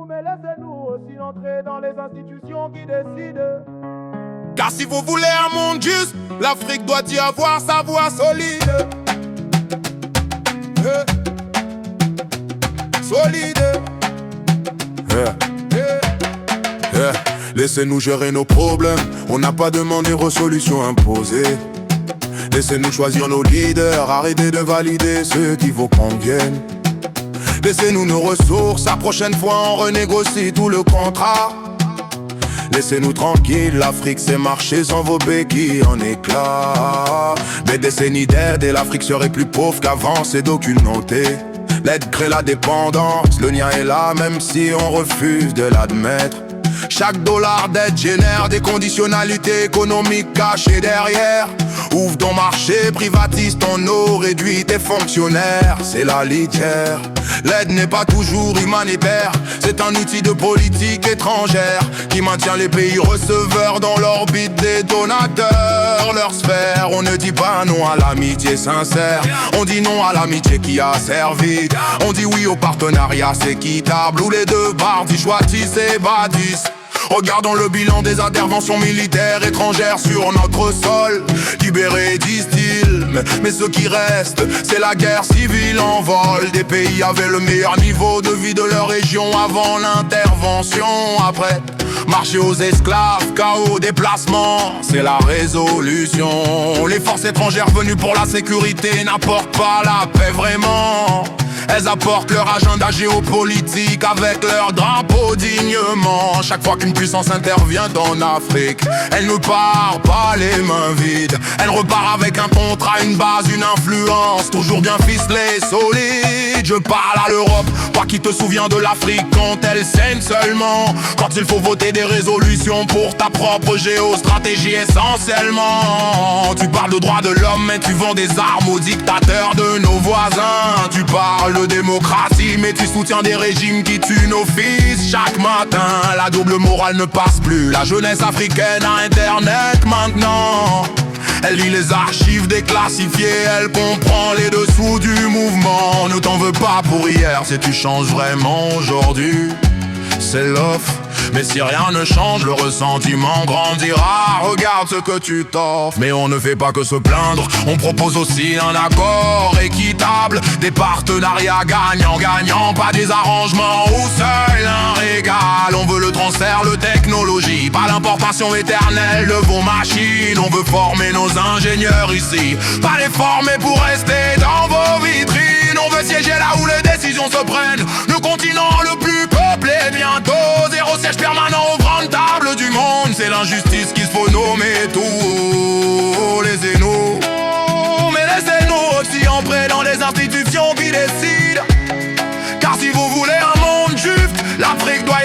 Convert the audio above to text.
Mais laissez-nous aussi entrer dans les institutions qui décident. Car si vous voulez un monde juste, l'Afrique doit y avoir sa voix solide. Solide. Laissez-nous gérer nos problèmes, on n'a pas demandé aux solutions imposées. Laissez-nous choisir nos leaders, arrêtez de valider ceux qui vous conviennent. Laissez-nous nos ressources, la prochaine fois on renégocie tout le contrat. Laissez-nous tranquilles, l'Afrique c'est marcher sans vos béquilles en éclats. Des décennies d'aide et l'Afrique serait plus pauvre qu'avant, c'est documenté. L'aide crée la dépendance, le lien est là même si on refuse de l'admettre. Chaque dollar d'aide génère des conditionnalités économiques cachées derrière. Ouvre ton marché, privatise ton eau, réduis tes fonctionnaires, c'est la litière. L'aide n'est pas toujours humanitaire, c'est un outil de politique étrangère qui maintient les pays receveurs dans l'orbite des donateurs. Leur sphère, on ne dit pas non à l'amitié sincère, on dit non à l'amitié qui a servi. On dit oui au partenariat équitable où les deux parties choisissent et bâtissent. Regardons le bilan des interventions militaires étrangères sur notre sol. Libérés, disent-ils, mais ce qui reste, c'est la guerre civile en vol. Des pays avaient le meilleur niveau de vie de leur région avant l'intervention. Après, marché aux esclaves, chaos, déplacement, c'est la résolution. Les forces étrangères venues pour la sécurité n'apportent pas la paix vraiment. Elles apportent leur agenda géopolitique avec leur drapeau dignement. Chaque fois qu'une puissance intervient en Afrique, elle ne part pas les mains vides. Elle repart avec un contrat, une base, une influence toujours bien ficelée, solide. Je parle à l'Europe, toi qui te souviens de l'Afrique quand elle saigne seulement. Quand il faut voter des résolutions pour ta propre géostratégie essentiellement. Tu parles de droits de l'homme mais tu vends des armes aux dictateurs de nos voisins. Tu parles de démocratie mais tu soutiens des régimes qui tuent nos fils chaque matin. La double morale ne passe plus, la jeunesse africaine a internet maintenant. Elle lit les archives déclassifiées, elle comprend les dessous du mouvement. Ne t'en veux pas pour hier si tu changes vraiment aujourd'hui. C'est l'offre, mais si rien ne change, le ressentiment grandira. Regarde ce que tu t'offres, mais on ne fait pas que se plaindre. On propose aussi un accord équitable, des partenariats gagnant-gagnant, pas des arrangements où seul un régal. On veut le transfert, le technologie, pas l'importation éternelle de vos machines. On veut former nos ingénieurs ici, pas les former pour rester dans vos vitrines. On veut siéger là où les décisions se prennent, le continent le plus peuplé bientôt. Zéro siège permanent aux grandes tables du monde. C'est l'injustice qu'il faut nommer tous les énaux. Mais laissez-nous aussi entrer dans les institutions qui décident. Car si vous voulez un monde juste, l'Afrique doit